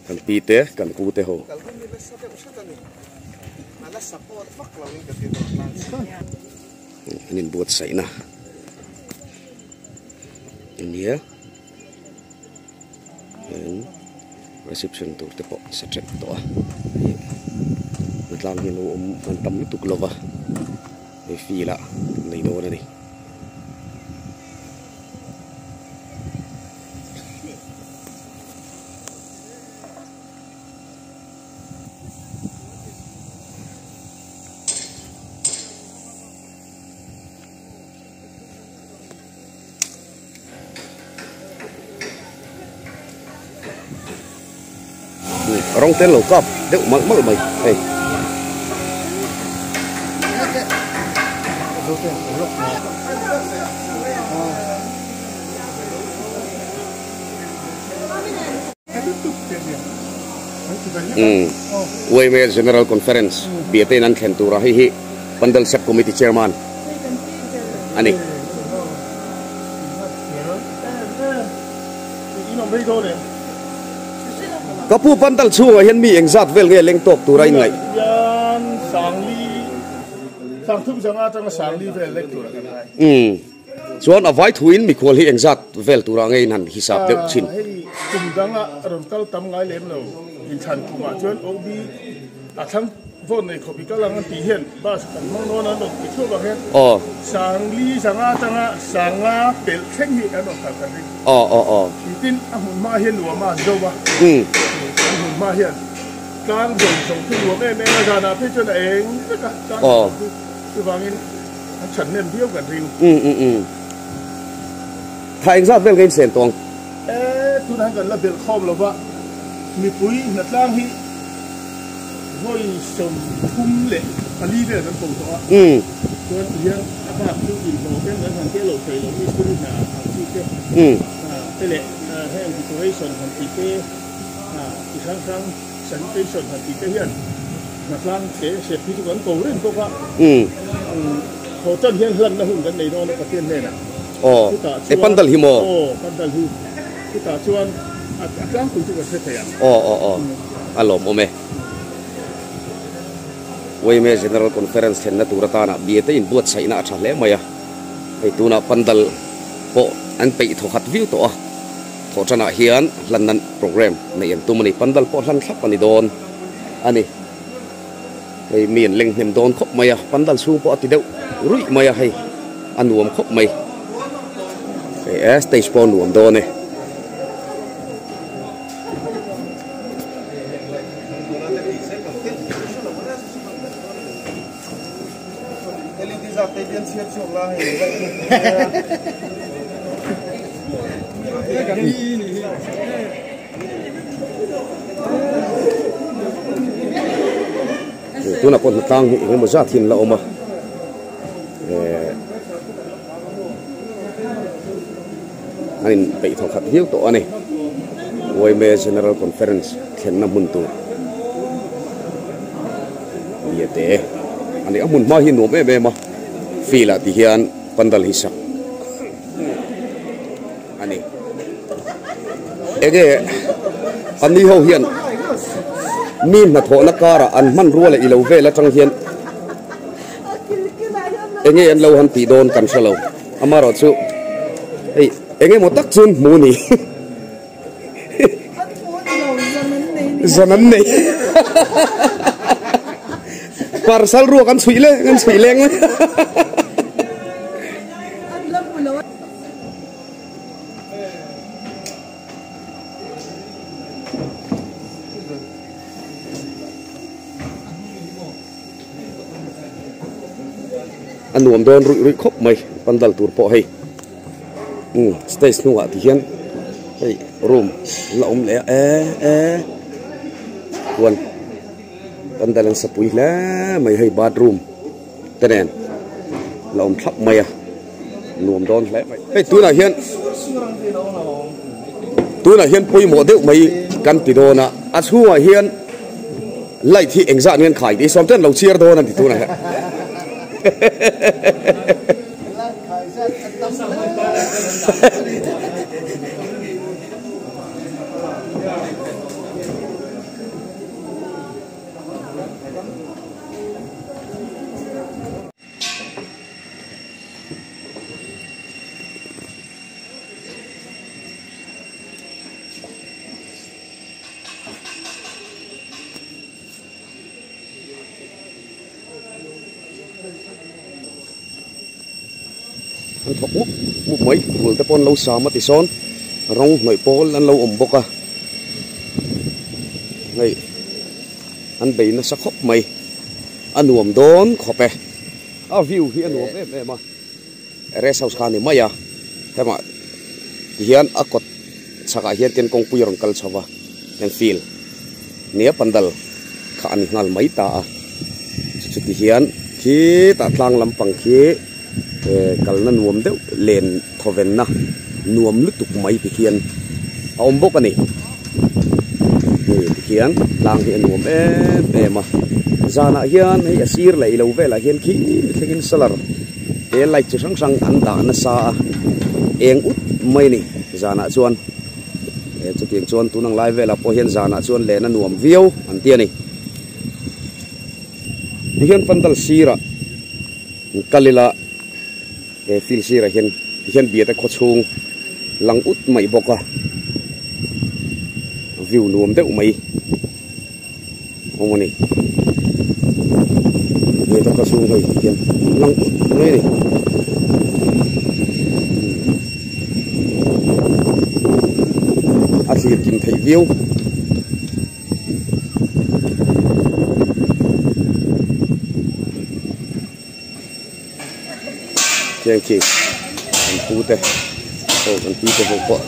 kan pite kan kute ho inin buat sai na ini ya reception tu tepo setrek to natlang hinu antam tuk lova e fila nei do ni rong ten lầu cọp đựng mặn mặn mày hey UMA General Conference biate nan khentura hi pandal sub committee chairman ani kapu pandal chu hian mi engzat vel nge leng tok turai ngai yan sang thum janga tang sangli vel lek tur kan chuan avai thuin mi khol hi engzat vel tura ngei nan hisab deuh chin kum danga ron kal tam ngai lem lo in chan kuma chuan obi athang von nei khobi kalang ti hian bas kan mong no na no ki chu ba hen sangli janga tanga sanga pel theng hi kan ka kan ri tin amun ma hian lo ma zo ba amun ma hian kang dong song tu lo me me na na pe chuan eng ka tu wangin chan nem biau kan ri thai engzat vel ngein sen tong tu nan kan la bel khom lo ba mi pui na tlang hi voi som thum le ali ve kan pong to chuan hian apa tu in bo ken nan han ke lo thei lo mi tu na ti ke tele hand decoration han ti pe isang sanitation han ti pe hian na tlang ke se pi tu kan ko ren ko ka ho tan hian hlan na hun kan nei no ka ten ne na e pandal hi mo pandal hi kita chuan atlang ku tu ka se thaya alom ome UMA General Conference hen na turata na biate in buat sai na tha le maya ei tuna pandal po an pe tho khat view to tho chana hian lannan program nei en tumani pandal po hlan thlap ani don ani ei mien leng nem don khop maya pandal su po ati deuh rui maya hei anuam khop mai ei stage po nuam do ne tu na pon tang hi mo za thin la oma anin pe tho khat hiu to ani UMA General Conference khen na mun tu biate ani amun ma hi no be ma fila ti hian pandal hisak ani ege ani ho hian min na tho na kara an man ruale ilo vela tang hian enge an lo han ti don kan salo amaro chu ei enge mo tak chun mu ni zaman nei parsal ru kan sui leng anuam don rui khop mai pandal tur po hei stage nuwa ti hian hei room la le wan pandal ang sapui la mai hei bathroom tenen la thap mai nuam don le mai hei tu na hian pui mo deuh mai kan ti dona a chhuwa hian lai thi engza ngen khai ti som ten lo chiar do nan ti tu na an thok muk mai hul te pon lo sa ma ti son rong noi pol an lo om boka ngai an bei na sa khop mai anuam don khope a view hi anuam em ma rest house khan ni maya hema hian akot chaka hian ten kong pui rong kal chawa ken feel nia pandal kha an ngal mai ta chu ti hian khi ta tlang lampang khi kal na nuam deuh len thoven na nuam lutuk mai pi hian a om bok ani ni hian lang hi nuam em zana hian hei asir lai lo vela hian khi thlengin salar te lai chu sang sang an da na sa eng ut mai ni zana chuan chu tiang chuan tunang lai vela po hian zana chuan le na nuam viau an tia ni hian pandal sira kalila fil sira hian bia ta kho chung lang ut mai boka view nuam deuh mai omani bia ta kho chung hoi hian lang ut mai ni asir kim thei view chèn chi anh pu te anh pu te hộp vợ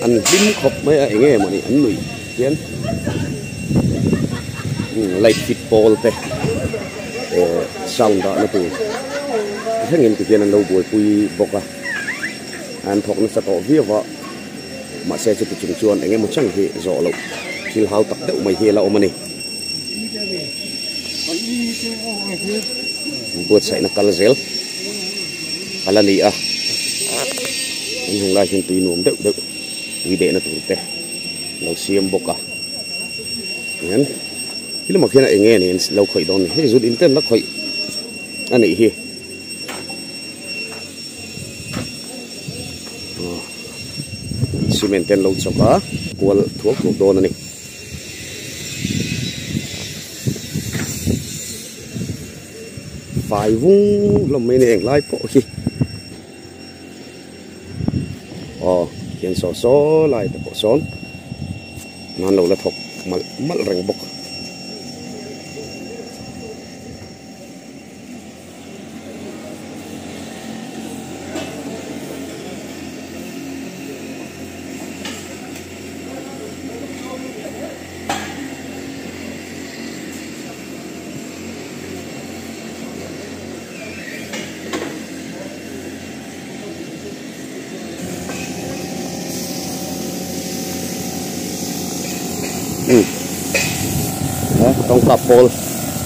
anh lim khop mấy anh nghe mà này anh nổi tiếng light football te sound đó nó tụi thế nghìn cái kia anh lâu buổi pui bọc à anh thọc nó sẽ có viết vợ mà xe cho tụi chuồn anh em một chẳng thì rõ lộ khi hao tập đậu mày kia là ôm này buat saya nak kalzel ala ni anh hong lai hin tui nom deuh wi de na tur te lo siam boka ngan kilo makhena enge ni lo khoi don he zut inten la khoi ani hi cement lo choka kwal thuak thuak don ani phải vung làm mấy này lại bộ khi hiện số lại tập bộ son nó lâu là thuộc mất răng bốc tong kapol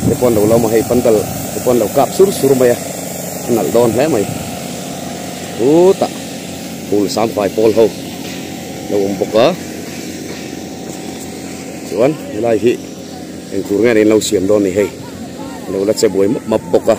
te pon lo ma hei pandal te pon lo kap sur maya nal don hle mai ta pul sam pai pol ho lo boka chuan lai hi en tur nge lo siam don ni hei lo la che boi map boka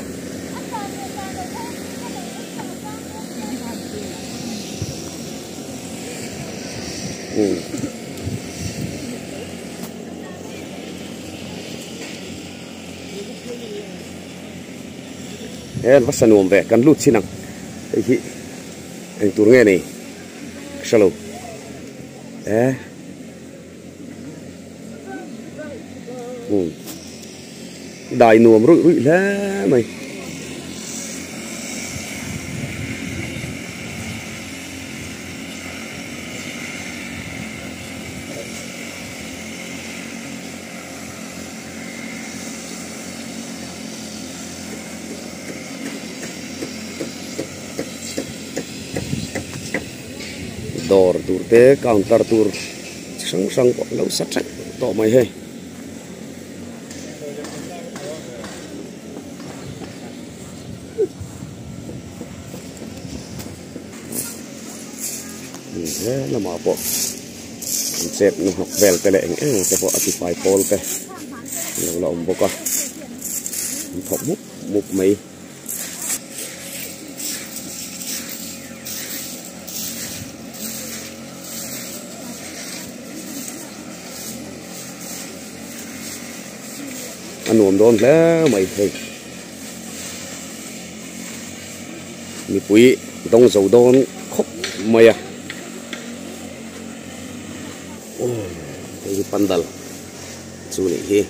en vasan nuam ve kan lut chinang hi en tur nge ni shalo dai nuam rui la mày door tur te counter tur sang ko lo sat sat to mai he là mà bộ xếp nó học vel te le te po atify pol te lo la om boka thok muk mai anh nuông đón lẽ mày thì mi pui dong zo don khop maya cái pandal chu ni hi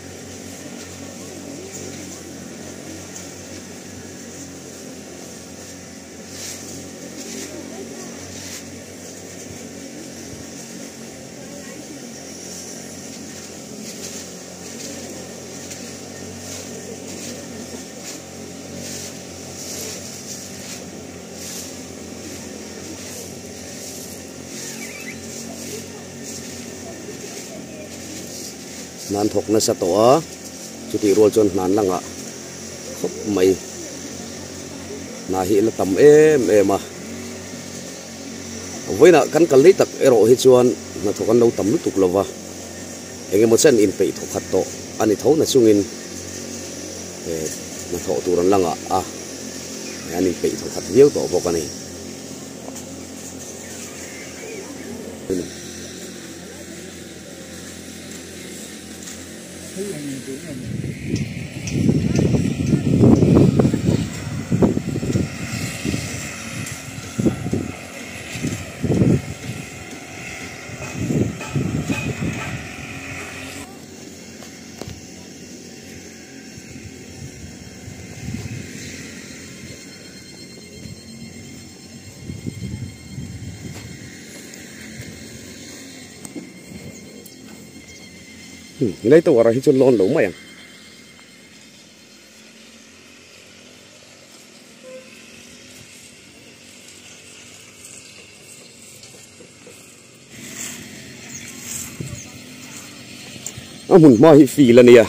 nan thok na sa to a chuti rol chon nan langa khop mai na hi la tam em a voina kan kal tak ero hi chuan na thokan lo tam lu tuk lova enge mo chen in pe thok khat to ani tho na chungin na tho turan langa a ani pe thok khat viau to bokani lấy tàu ra hết lon đủ mày mun ma hi phi la nia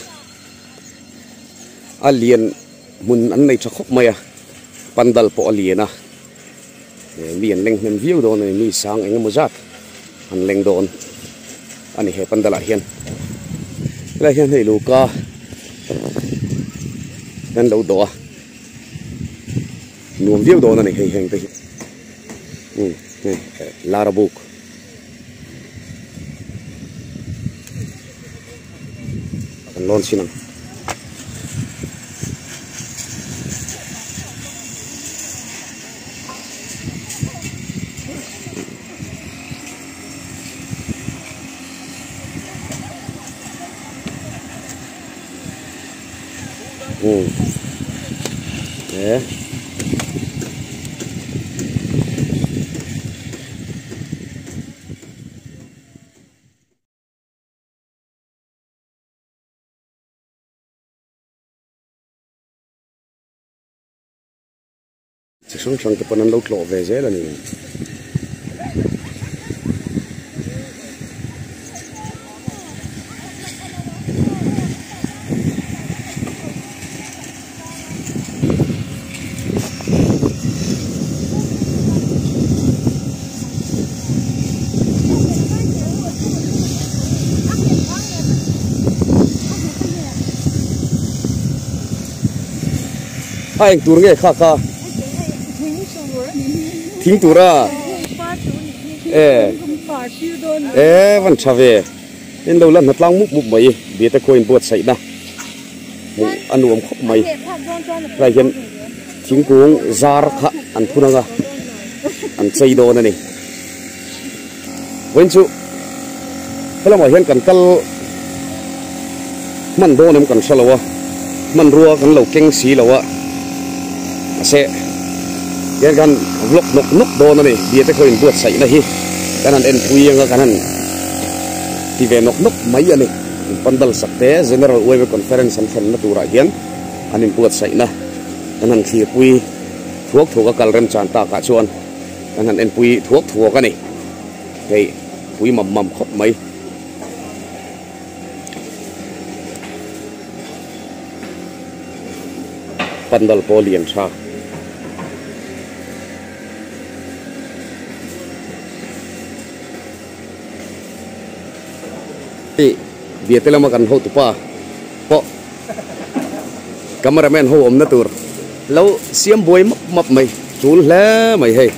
alien mun an nei chakop maya pandal po alien a lian leng nem view don ni sang eng mo zat an leng don ani he pandala hian la hian hei luka nan lo do nuam view don ani hei heng te lara book an lon sinang yeah. Chỉ sống trong cái phần lâu lộ về dễ là mình anh tour nghe kha kha thính tour à vẫn chả về nên đâu lần thật lang múc múc mấy biết ta coi buat sậy na anh uống khóc mấy lại hiện thính cuống zar khá anh thu nga anh xây đồ này quên chú cái là mà hiện cần cal mình đồ nem cần sao lâu mình rùa cần lâu keng xí lâu sẽ cái gan lốc nốc nốc đồ này biết ta coi buat sậy na hi cái này em pui nga cái này thì về nốc nốc mấy anh này pandal sakte general web conference an khen na tura hian anin puat sai na kanan thi pui thuốc thuốc kal rem chan ta ka chuan kanan en pui thuốc thuốc ka ni hei pui mam mam khop mai pandal polian tha biar telah makan ho tu pa, po, cameraman ho om na tur, lau siam boy map mai, chul le mai hey.